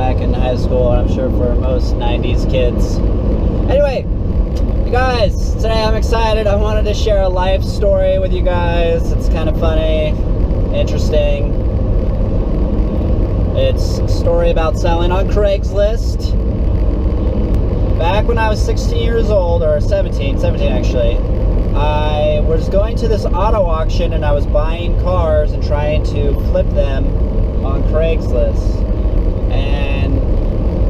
back in high school, and I'm sure for most 90s kids. Anyway, you guys, today I'm excited. I wanted to share a life story with you guys. It's kind of funny, interesting. It's a story about selling on Craigslist. Back when I was 16 years old, or 17 actually, I was going to this auto auction and I was buying cars and trying to flip them on Craigslist. And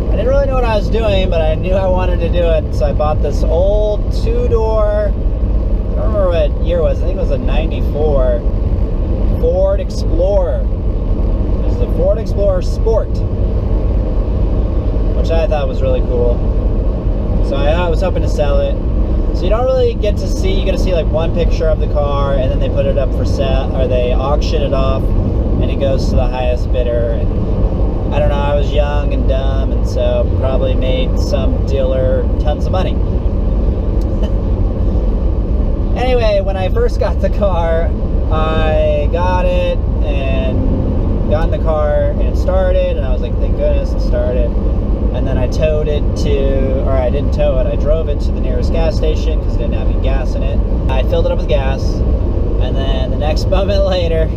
I didn't really know what I was doing, but I knew I wanted to do it. So I bought this old two-door, I don't remember what year it was, I think it was a 94 Ford Explorer. It was the Ford Explorer Sport, which I thought was really cool. So I was hoping to sell it. So you don't really get to see, you get to see like one picture of the car, and then they put it up for sale, or they auction it off, and it goes to the highest bidder. And I don't know, I was young and dumb, and so probably made some dealer tons of money. Anyway, when I first got the car, I got it and got in the car, and it started, and I was like, thank goodness it started. And then I towed it to, or I didn't tow it, I drove it to the nearest gas station because it didn't have any gas in it. I filled it up with gas, and then the next moment later,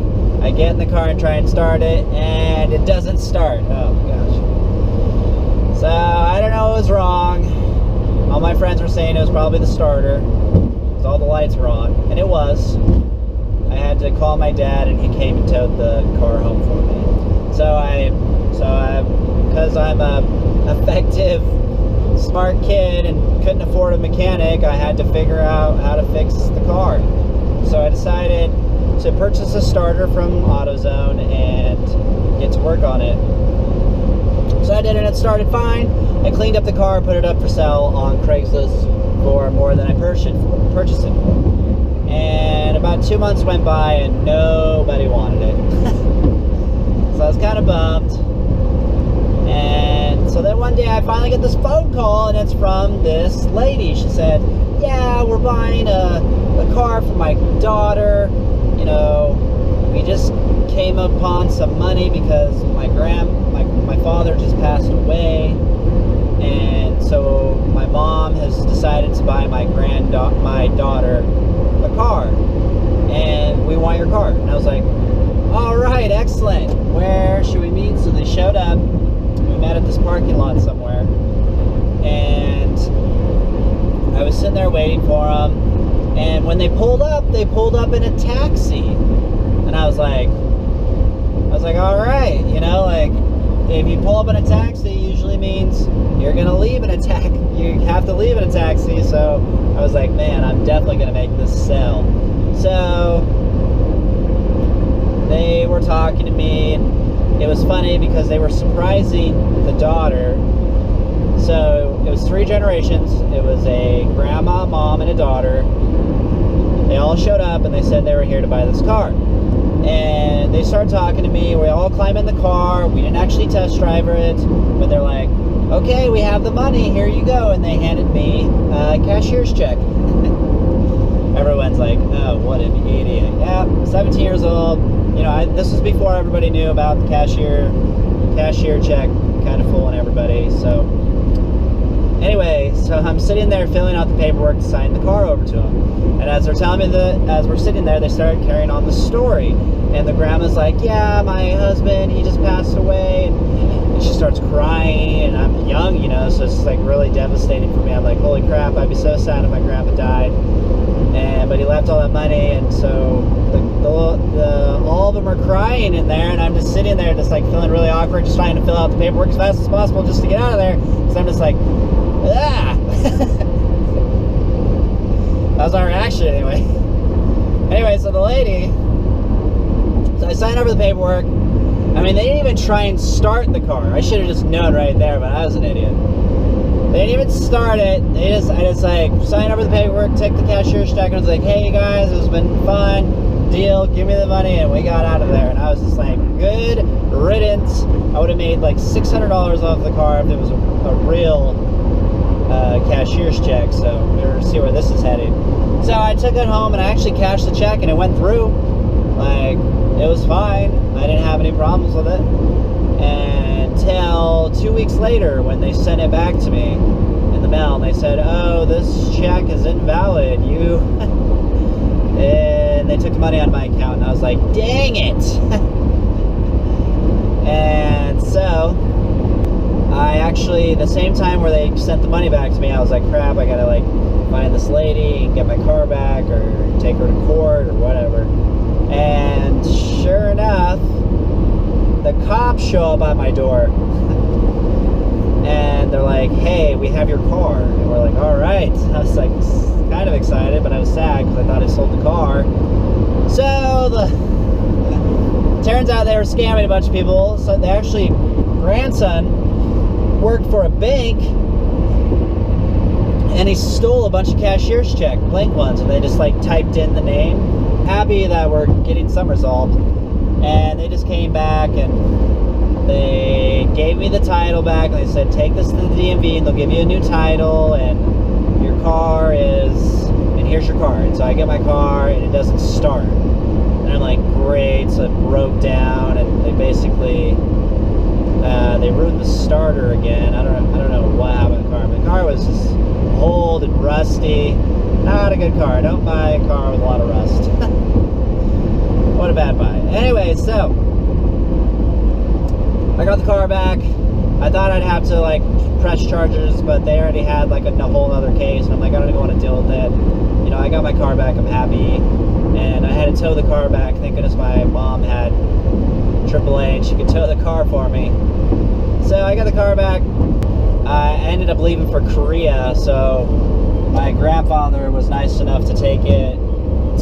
I get in the car and try and start it, and it doesn't start. Oh my gosh. So I don't know what was wrong. All my friends were saying it was probably the starter, because all the lights were on, and it was. I had to call my dad, and he came and towed the car home for me. Because I'm a effective, smart kid and couldn't afford a mechanic, I had to figure out how to fix the car. So I decided to purchase a starter from AutoZone and get to work on it. So I did, and it started fine. I cleaned up the car, put it up for sale on Craigslist for more than I purchased it for. And about 2 months went by and nobody wanted it. So I was kind of bummed. And so then one day I finally get this phone call, and it's from this lady. She said, yeah, we're buying a car for my daughter. You know, we just came upon some money because my father just passed away. And so my mom has decided to buy my daughter a car. And we want your car. And I was like, all right, excellent. Where should we meet? So they showed up. We met at this parking lot somewhere, and I was sitting there waiting for them, and when they pulled up in a taxi, and I was like, all right, you know, like, if you pull up in a taxi, usually means you're gonna leave in a taxi. You have to leave in a taxi. So I was like, man, I'm definitely gonna make this sell. So they were talking to me, and it was funny because they were surprising the daughter. So it was 3 generations. It was a grandma, mom, and a daughter. They all showed up, and they said they were here to buy this car. And they started talking to me. We all climbed in the car. We didn't actually test drive it, but they're like, okay, we have the money, here you go. And they handed me a cashier's check. Everyone's like, oh, what an idiot. Yeah, 17 years old. You know, this was before everybody knew about the cashier check kind of fooling everybody. So anyway, so I'm sitting there filling out the paperwork to sign the car over to them. And as they're telling me as we're sitting there, they started carrying on the story. And the grandma's like, yeah, my husband, he just passed away. And she starts crying, and I'm young, you know, so it's like really devastating for me. I'm like, holy crap, I'd be so sad if my grandpa died. But he left all that money, and so all of them are crying in there, and I'm just sitting there just like feeling really awkward, just trying to fill out the paperwork as fast as possible just to get out of there, because I'm just like, ah. That was our reaction anyway. Anyway, so the lady, so I signed over the paperwork. I mean, they didn't even try and start the car. I should have just known right there, but I was an idiot. They didn't even start it. I just like signed over the paperwork, took the cashier's check, and I was like, hey, you guys, it's been fun. Deal, give me the money, and we got out of there. And I was just like, good riddance. I would have made like $600 off the car if it was a real cashier's check. So we'll see where this is heading. So I took it home, and I actually cashed the check, and it went through. Like, it was fine. I didn't have any problems with it until 2 weeks later when they sent it back to me in the mail, and they said, oh, this check is invalid. And they took the money out of my account, and I was like, dang it. And so I actually, the same time where they sent the money back to me, I was like, crap, I gotta like find this lady and get my car back or take her to court or whatever. And sure enough, the cops show up at my door and they're like, hey, we have your car. And we're like, all right. I was like kind of excited, but I was sad because I thought I sold the car. So turns out they were scamming a bunch of people. So they actually, grandson worked for a bank and he stole a bunch of cashier's checks, blank ones, and they just like typed in the name. Happy that we're getting some resolved. And they just came back and they gave me the title back and they said, take this to the DMV and they'll give you a new title and your car is, and here's your car. And so I get my car and it doesn't start. And I'm like, great. So it broke down and they basically, they ruined the starter again. I don't know what happened to the car. But the car was just old and rusty. Not a good car. Don't buy a car with a lot of rust. What a bad buy. Anyway, so I got the car back. I thought I'd have to like press charges, but they already had like a whole other case, and I'm like, I don't even want to deal with it. You know, I got my car back. I'm happy, and I had to tow the car back. Thank goodness my mom had AAA and she could tow the car for me. So I got the car back. I ended up leaving for Korea, so my grandfather was nice enough to take it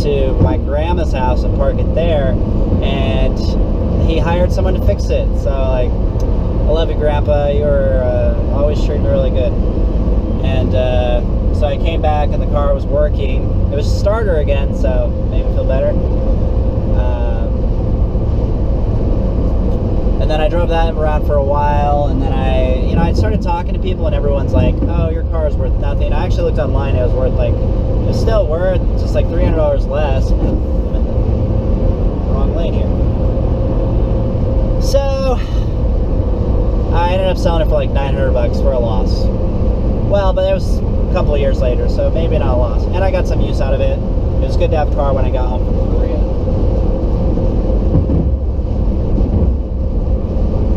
to my grandma's house and park it there, and he hired someone to fix it. So like, I love you, Grandpa, you're always treating me really good. And so I came back and the car was working. It was a starter again, so made me feel better. And then I drove that around for a while, and then I started talking to people, and everyone's like, oh, your car is worth nothing. I actually looked online, it was worth like, it's still worth just like $300 less. I'm in the wrong lane here. So I ended up selling it for like $900 for a loss. Well, but it was a couple of years later, so maybe not a loss. And I got some use out of it. It was good to have a car when I got home from Korea.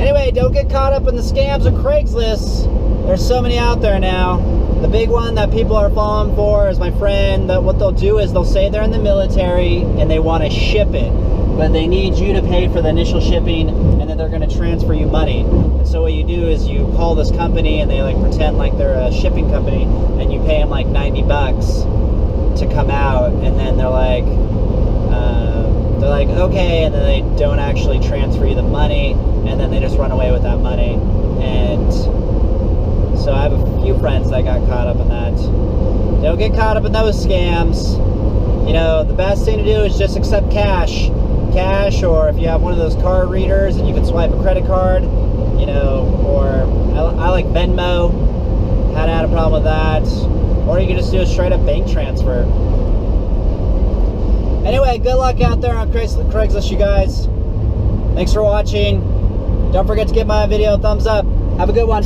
Anyway, don't get caught up in the scams of Craigslist. There's so many out there now. The big one that people are falling for is my friend, that what they'll do is they'll say they're in the military and they want to ship it, but they need you to pay for the initial shipping, and then they're going to transfer you money. And so what you do is you call this company and they like pretend like they're a shipping company, and you pay them like $90 to come out, and then they're like okay, and then they don't actually transfer you the money, and then they just run away with that money. And so I have a few friends that got caught up in that. Don't get caught up in those scams. You know, the best thing to do is just accept cash, or if you have one of those card readers and you can swipe a credit card, you know, or I like Venmo. Hadn't had a problem with that. Or you can just do a straight up bank transfer. Anyway, good luck out there on Craigslist, you guys. Thanks for watching. Don't forget to give my video a thumbs up. Have a good one.